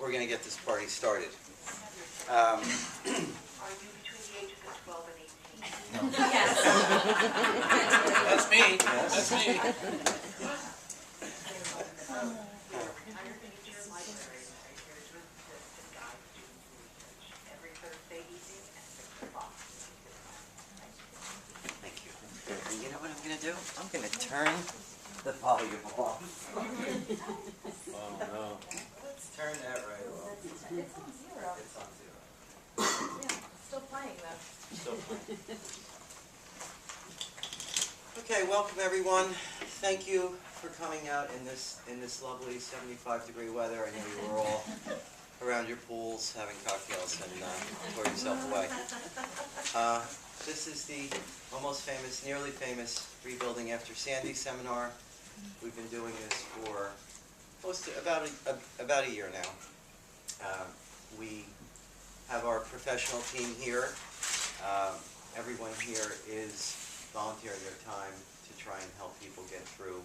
we're going to get this party started. Are you between the ages of 12 and 18? No. Yes. That's me. Yes. That's me. I'm your teacher, library, right here to assist and guide students in research every Thursday evening at 6 o'clock. Thank you. And you know what I'm going to do? I'm going to turn the volume off. Oh, no. Let's turn that right off. It's on zero. It's on zero. Yeah, still playing though. Still fine. Okay, welcome everyone. Thank you for coming out in this lovely 75-degree weather. I know you were all around your pools having cocktails and tore yourself away. This is the almost famous, nearly famous Rebuilding After Sandy seminar. We've been doing this for close to about a year now. We have our professional team here. Everyone here is volunteering their time to try and help people get through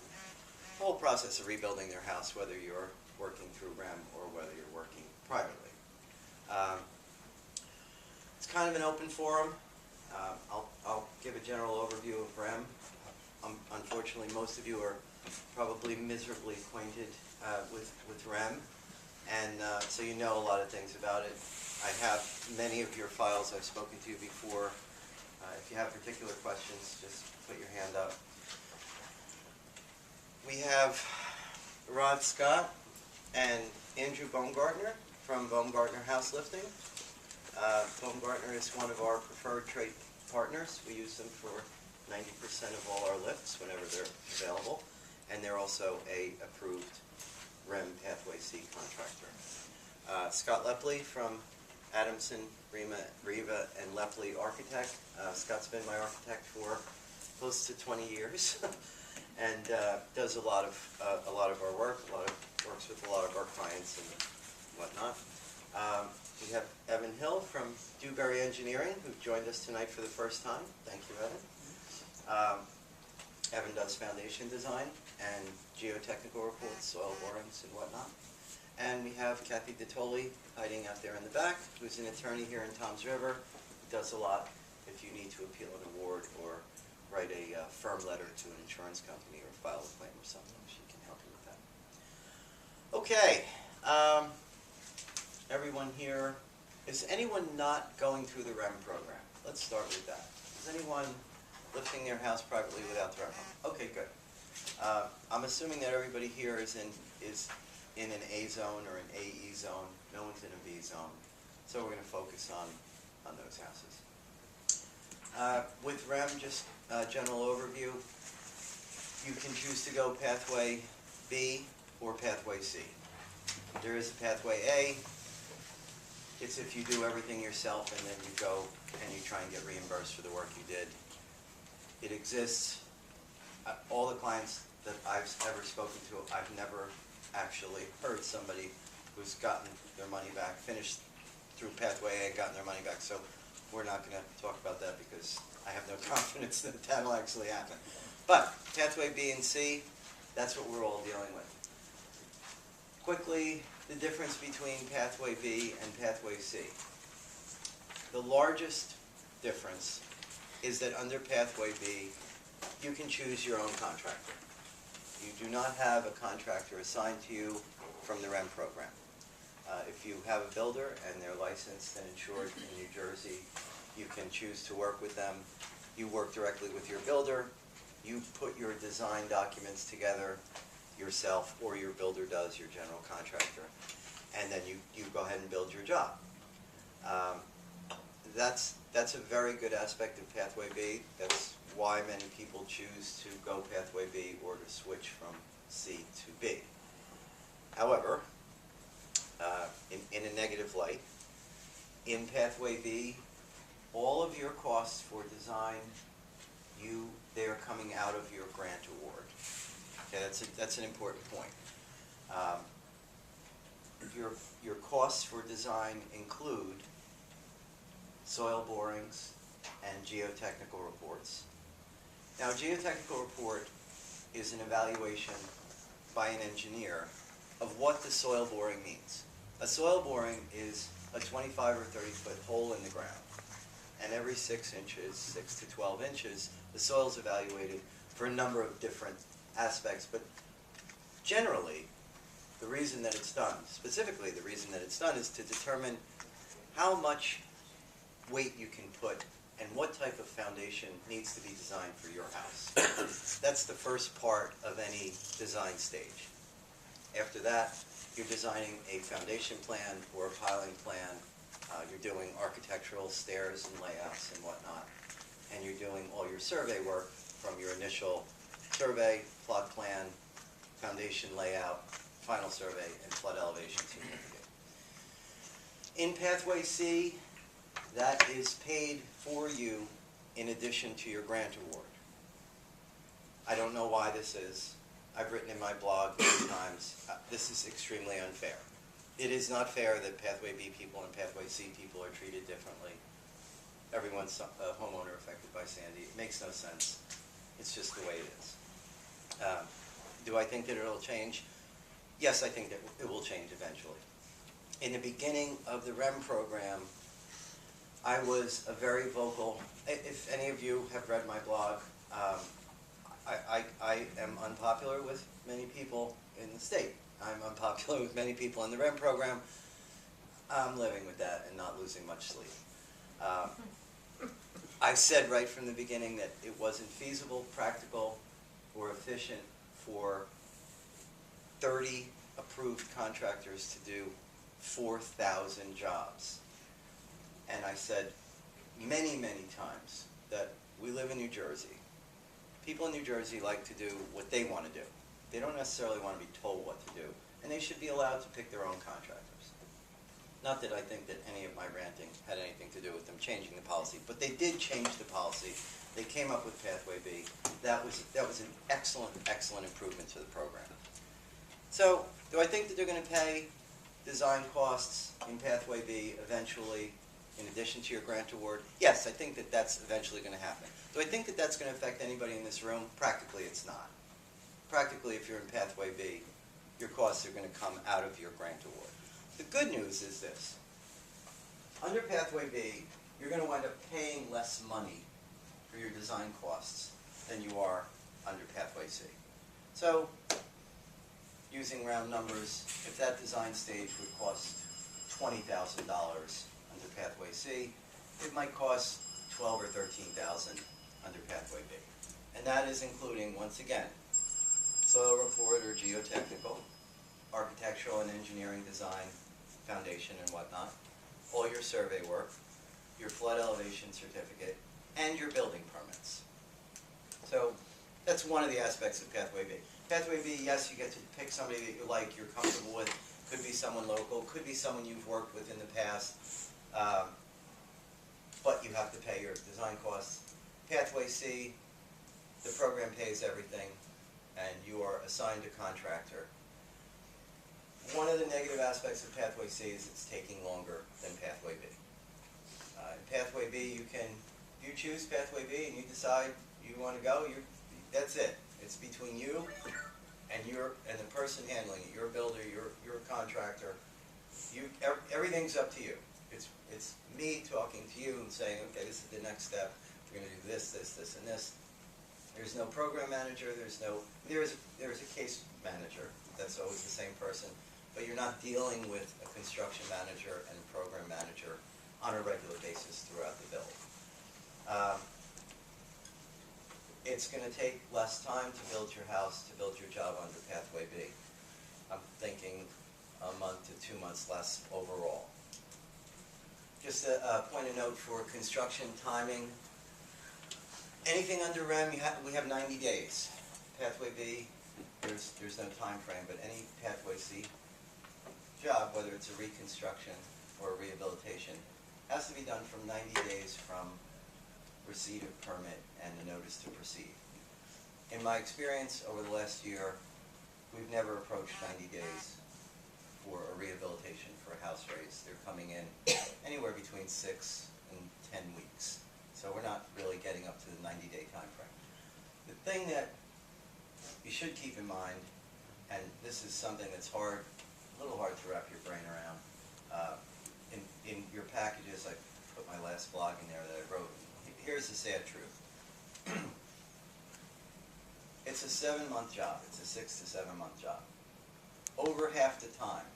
the whole process of rebuilding their house, whether you're working through REM or whether you're working privately. It's kind of an open forum. I'll give a general overview of REM. Unfortunately, most of you are probably miserably acquainted with REM, and so you know a lot of things about it. I have many of your files. I've spoken to you before. If you have particular questions, just put your hand up. We have Rod Scott and Andrew Baumgartner from Baumgartner House Lifting. Baumgartner is one of our preferred trade partners. We use them for 90% of all our lifts whenever they're available, and they're also a approved REM Pathway C contractor. Scott Lepley from Adamson, Riva, and Lepley Architect. Scott's been my architect for close to 20 years, and does a lot of our work. Works with a lot of our clients and whatnot. We have Evan Hill from Dewberry Engineering, who joined us tonight for the first time. Thank you, Evan. Evan does foundation design and geotechnical reports, soil borings, and whatnot. And we have Kathy DeToli hiding out there in the back, who's an attorney here in Toms River. Who does a lot if you need to appeal an award or write a firm letter to an insurance company or file a claim or something. She can help you with that. Okay. Everyone here, is anyone not going through the REM program? Let's start with that. Is anyone lifting their house privately without the REM program? Okay, good. I'm assuming that everybody here is in an A zone or an AE zone. No one's in a B zone. So we're going to focus on those houses. With REM, just a general overview. You can choose to go pathway B or pathway C. There is a pathway A. It's if you do everything yourself and then you go and you try and get reimbursed for the work you did. It exists. All the clients that I've ever spoken to, I've never actually heard somebody who's gotten their money back, finished through pathway A and gotten their money back. So we're not going to talk about that because I have no confidence that that'll actually happen. But pathway B and C, that's what we're all dealing with. Quickly, the difference between pathway B and pathway C. The largest difference is that under pathway B, you can choose your own contractor. You do not have a contractor assigned to you from the REM program. If you have a builder and they're licensed and insured in New Jersey, you can choose to work with them. You work directly with your builder. You put your design documents together yourself, or your builder does, your general contractor, and then you go ahead and build your job. That's a very good aspect of pathway B. That's why many people choose to go pathway B or to switch from C to B. However, in a negative light, in pathway B, all of your costs for design, they are coming out of your grant award. Okay, that's an important point. Your costs for design include soil borings and geotechnical reports. Now, a geotechnical report is an evaluation by an engineer of what the soil boring means. A soil boring is a 25 or 30-foot hole in the ground. And every 6 inches, 6 to 12 inches, the soil is evaluated for a number of different aspects. But generally, the reason that it's done, specifically the reason that it's done, is to determine how much weight you can put and what type of foundation needs to be designed for your house. That's the first part of any design stage. After that, you're designing a foundation plan or a piling plan. You're doing architectural stairs and layouts and whatnot. And you're doing all your survey work from your initial survey, plot plan, foundation layout, final survey, and flood elevation certificate. In Pathway C, that is paid for you in addition to your grant award. I don't know why this is. I've written in my blog many times, this is extremely unfair. It is not fair that Pathway B people and Pathway C people are treated differently. Everyone's a homeowner affected by Sandy. It makes no sense. It's just the way it is. Do I think that it'll change? Yes, I think that it will change eventually. In the beginning of the REM program, I was a very vocal, if any of you have read my blog, I am unpopular with many people in the state. I'm unpopular with many people in the REM program. I'm living with that and not losing much sleep. I said right from the beginning that it wasn't feasible, practical, or efficient for 30 approved contractors to do 4,000 jobs. And I said many, many times that we live in New Jersey. People in New Jersey like to do what they want to do. They don't necessarily want to be told what to do, and they should be allowed to pick their own contractors. Not that I think that any of my ranting had anything to do with them changing the policy, but they did change the policy. They came up with Pathway B. That was an excellent, excellent improvement to the program. So, do I think that they're going to pay design costs in Pathway B eventually, in addition to your grant award? Yes, I think that that's eventually going to happen. Do I think that that's going to affect anybody in this room? Practically, it's not. Practically, if you're in Pathway B, your costs are going to come out of your grant award. The good news is this. Under Pathway B, you're going to wind up paying less money for your design costs than you are under Pathway C. So, using round numbers, if that design stage would cost $20,000 under Pathway C, it might cost $12,000 or $13,000 under Pathway B. And that is including, once again, soil report or geotechnical, architectural and engineering design, foundation and whatnot, all your survey work, your flood elevation certificate, and your building permits. So that's one of the aspects of Pathway B. Pathway B, yes, you get to pick somebody that you like, you're comfortable with. Could be someone local, could be someone you've worked with in the past, but you have to pay your design costs. Pathway C, the program pays everything, and you are assigned a contractor. One of the negative aspects of Pathway C is it's taking longer than Pathway B. In Pathway B, if you choose Pathway B and you decide you want to go, that's it. It's between you and the person handling it, your builder, your contractor. Everything's up to you. It's me talking to you and saying, okay, this is the next step. We're going to do this, this, this, and this. There's no program manager. There is a case manager. That's always the same person. But you're not dealing with a construction manager and a program manager on a regular basis throughout the build. It's going to take less time to build your house, to build your job under Pathway B. I'm thinking a month to 2 months less overall. Just a point of note for construction timing. Anything under REM, we have 90 days. Pathway B, there's no time frame, but any Pathway C job, whether it's a reconstruction or a rehabilitation, has to be done from 90 days from receipt of permit and the notice to proceed. In my experience over the last year, we've never approached 90 days for a rehabilitation for a house raise. They're coming in anywhere between 6 and 10 weeks. So we're not really getting up to the 90-day time frame. The thing that you should keep in mind, and this is something that's hard a little hard to wrap your brain around. In your packages, I put my last blog in there that I wrote. Here's the sad truth. It's a 7-month job. It's a 6 to 7 month job. Over half the time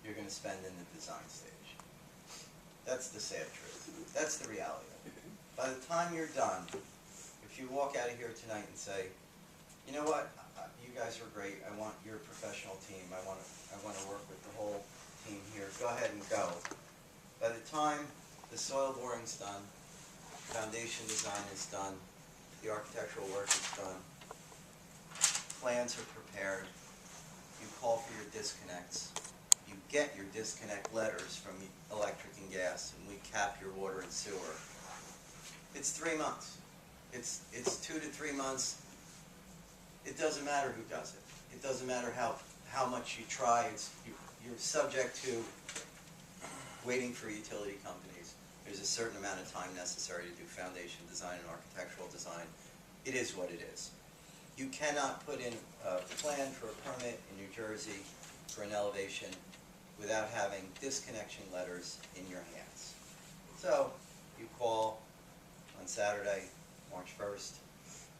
you're going to spend in the design stage. That's the sad truth. That's the reality of it. By the time you're done, if you walk out of here tonight and say, you know what, you guys are great, I want your professional team, I want to work with the whole team here, go ahead and go. By the time the soil boring's done, foundation design is done, the architectural work is done, plans are prepared, you call for your disconnects, you get your disconnect letters from electric and gas, and we cap your water and sewer. It's 3 months. It's 2 to 3 months. It doesn't matter who does it. It doesn't matter how much you try. You're subject to waiting for utility companies. There's a certain amount of time necessary to do foundation design and architectural design. It is what it is. You cannot put in a plan for a permit in New Jersey for an elevation without having disconnection letters in your hands. So you call on Saturday, March 1st,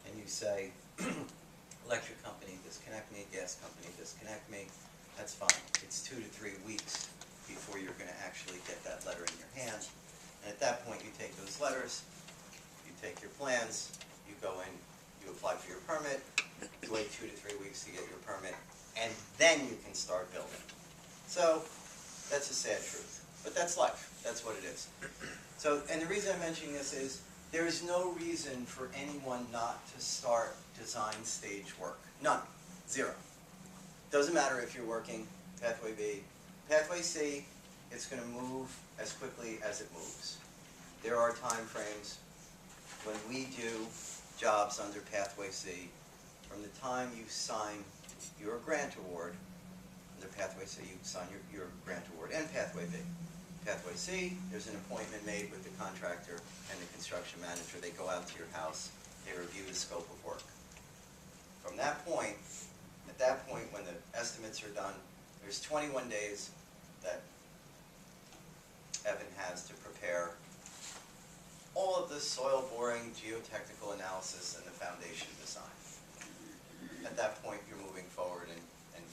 and you say, electric company, disconnect me, gas company, disconnect me. That's fine. It's 2 to 3 weeks before you're going to actually get that letter in your hand. And at that point, you take those letters, you take your plans, you go in, you apply for your permit, you wait 2 to 3 weeks to get your permit, and then you can start building. So that's a sad truth. But that's life. That's what it is. So, and the reason I'm mentioning this is there is no reason for anyone not to start design stage work. None. Zero. Doesn't matter if you're working Pathway B. Pathway C, it's going to move as quickly as it moves. There are time frames when we do jobs under Pathway C, from the time you sign your grant award, under Pathway C you sign your grant award, and Pathway B. Pathway C, there's an appointment made with the contractor and the construction manager. They go out to your house, they review the scope of work. From that point, at that point when the estimates are done, there's 21 days that Evan has to prepare all of the soil boring, geotechnical analysis, and the foundation design. At that point, you're moving forward and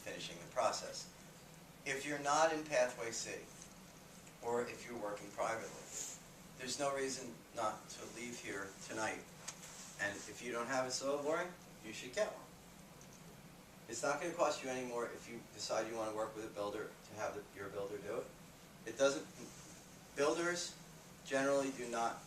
finishing the process. If you're not in Pathway C, or if you're working privately, there's no reason not to leave here tonight. And if you don't have a soil boring, you should get one. It's not going to cost you any more if you decide you want to work with a builder to have your builder do it. It doesn't. Builders generally do not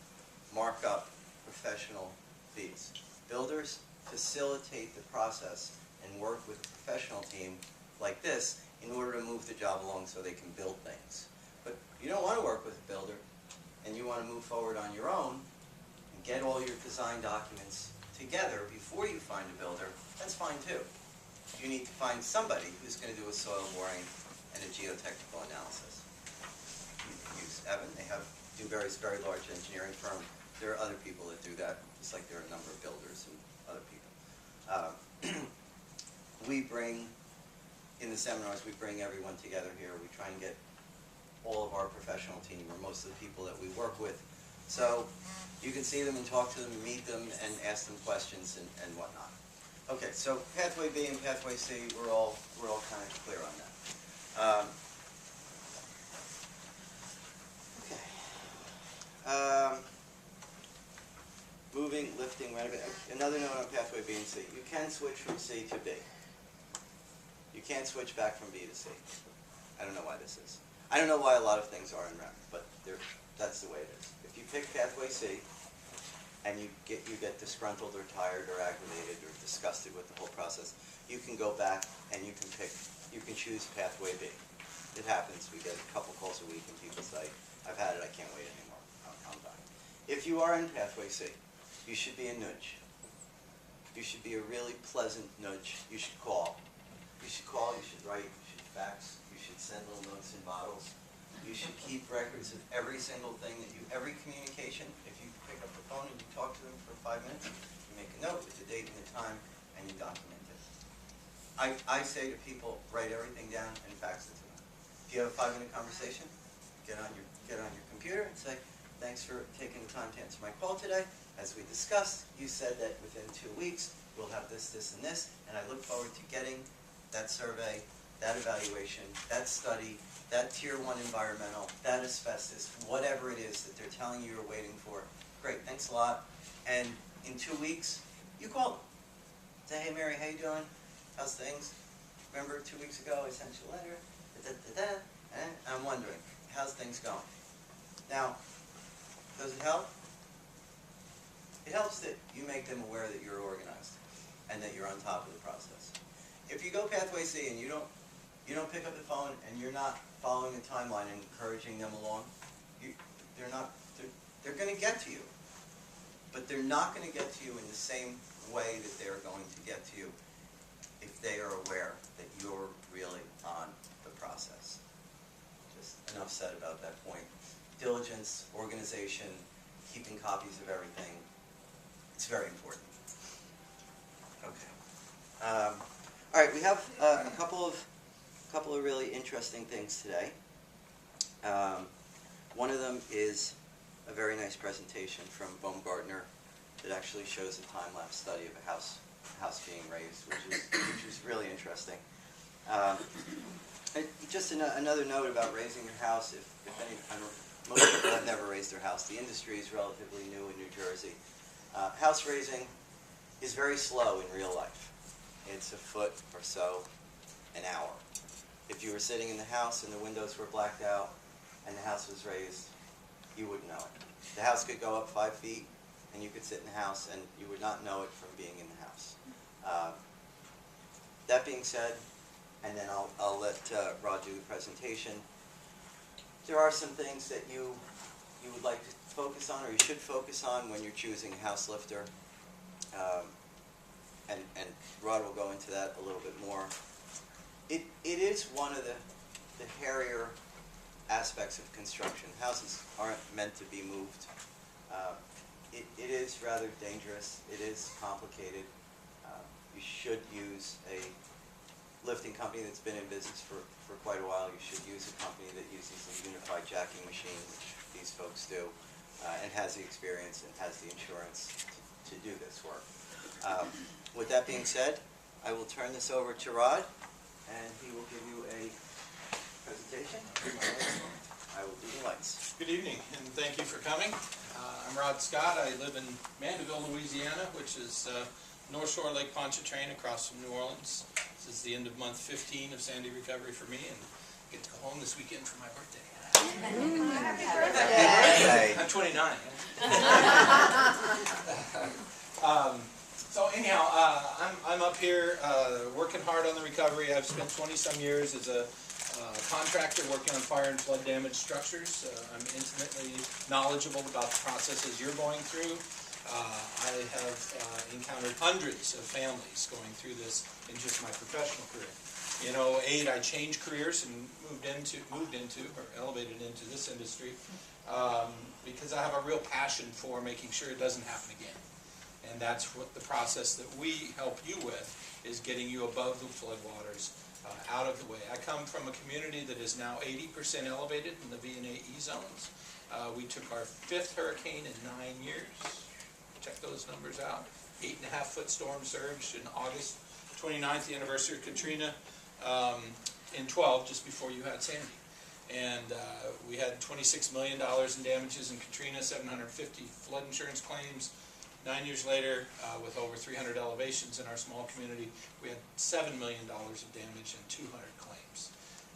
mark up professional fees. Builders facilitate the process and work with a professional team like this in order to move the job along so they can build things. But you don't want to work with a builder and you want to move forward on your own and get all your design documents together before you find a builder, that's fine too. You need to find somebody who's going to do a soil boring and a geotechnical analysis. You can use Evan. They have Dewberry's very large engineering firm. There are other people that do that, just like there are a number of builders and other people. We bring, in the seminars, we bring everyone together here. We try and get all of our professional team, or most of the people that we work with. So you can see them and talk to them, and meet them, and ask them questions and whatnot. Okay, so Pathway B and Pathway C, we're all kind of clear on that. Moving, lifting, renovating. Another note on Pathway B and C. You can switch from C to B. You can't switch back from B to C. I don't know why this is. I don't know why a lot of things are in REM, but that's the way it is. If you pick Pathway C, and you get disgruntled or tired or aggravated or disgusted with the whole process, you can go back and you can choose Pathway B. It happens. We get a couple calls a week and people say, I've had it, I can't wait anymore, I'm done. If you are in Pathway C, you should be a nudge. You should be a really pleasant nudge. You should call. You should call, you should write, you should fax, you should send little notes in bottles. You should keep records of every single thing that every communication. If you pick up the phone and you talk to them for 5 minutes, you make a note with the date and the time, and you document it. I say to people, write everything down and fax it to them. If you have a 5-minute conversation, get on your computer and say, thanks for taking the time to answer my call today. As we discussed, you said that within 2 weeks, we'll have this, this, and this, and I look forward to getting that survey, that evaluation, that study, that Tier 1 environmental, that asbestos, whatever it is that they're telling you you're waiting for. Great, thanks a lot. And in 2 weeks, you call them. Say, hey Mary, how you doing? How's things? Remember 2 weeks ago I sent you a letter? And I'm wondering, how's things going? Now, does it help? It helps that you make them aware that you're organized and that you're on top of the process. If you go Pathway C and you don't pick up the phone and you're not following a timeline and encouraging them along, they're going to get to you. But they're not going to get to you in the same way that they're going to get to you if they are aware that you're really on the process. Just enough said about that point. Diligence, organization, keeping copies of everything, it's very important. Okay. All right, we have a couple of really interesting things today. One of them is a very nice presentation from Baumgartner that actually shows a time-lapse study of a house being raised, which is really interesting. Just another note about raising your house. If any, most people have never raised their house. The industry is relatively new in New Jersey. House raising is very slow in real life. It's a foot or so an hour. If you were sitting in the house and the windows were blacked out and the house was raised, you wouldn't know it. The house could go up 5 feet and you could sit in the house and you would not know it from being in the house. That being said, and then I'll let Rod do the presentation, there are some things that you would like to focus on, or you should focus on when you're choosing a house lifter. And Rod will go into that a little bit more. It is one of the hairier aspects of construction. Houses aren't meant to be moved. It is rather dangerous. It is complicated. You should use a lifting company that's been in business for quite a while. You should use a company that uses a unified jacking machine, which these folks do, and has the experience and has the insurance to do this work. With that being said, I will turn this over to Rod, and he will give you a presentation. I will do the lights. Good evening, and thank you for coming. I'm Rod Scott. I live in Mandeville, Louisiana, which is North Shore Lake Pontchartrain across from New Orleans. This is the end of month 15 of Sandy recovery for me, and I get to go home this weekend for my birthday. Happy Birthday. I'm 29. So anyhow, I'm up here working hard on the recovery. I've spent 20-some years as a contractor working on fire and flood damaged structures. I'm intimately knowledgeable about the processes you're going through. I have encountered hundreds of families going through this in just my professional career. In 2008, I changed careers and moved into or elevated into this industry because I have a real passion for making sure it doesn't happen again. And that's what the process that we help you with is getting you above the floodwaters, out of the way. I come from a community that is now 80% elevated in the V and AE zones. We took our 5th hurricane in 9 years. Check those numbers out. 8.5-foot storm surge in August 29th, the anniversary of Katrina, in 12, just before you had Sandy. And we had $26 million in damages in Katrina, 750 flood insurance claims. 9 years later, with over 300 elevations in our small community, we had $7 million of damage and 200 claims.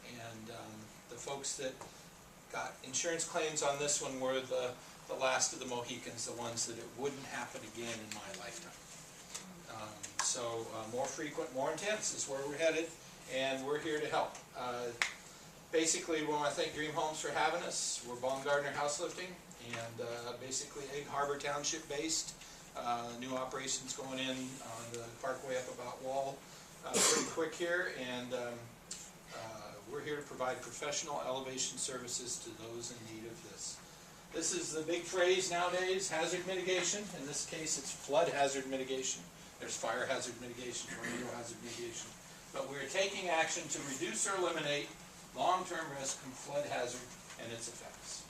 And the folks that got insurance claims on this one were the last of the Mohicans, the ones that it wouldn't happen again in my lifetime. So more frequent, more intense is where we're headed, and we're here to help. Basically, we want to thank Dream Homes for having us. We're Baumgartner House Lifting, and basically Egg Harbor Township based. New operations going in on the Parkway up about Wall pretty quick here, and we're here to provide professional elevation services to those in need of this. This is the big phrase nowadays, hazard mitigation. In this case, it's flood hazard mitigation. There's fire hazard mitigation, tornado hazard mitigation. but we're taking action to reduce or eliminate long-term risk from flood hazard and its effects.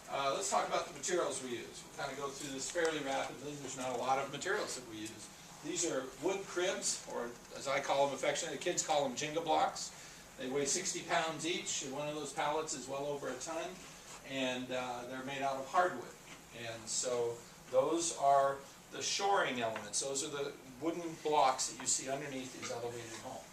Let's talk about the materials we use. We'll kind of go through this fairly rapidly. There's not a lot of materials that we use. These are wood cribs, or as I call them affectionately, the kids call them Jenga blocks. They weigh 60 pounds each, and one of those pallets is well over a ton, and they're made out of hardwood. And so those are the shoring elements. Those are the wooden blocks that you see underneath these elevated homes.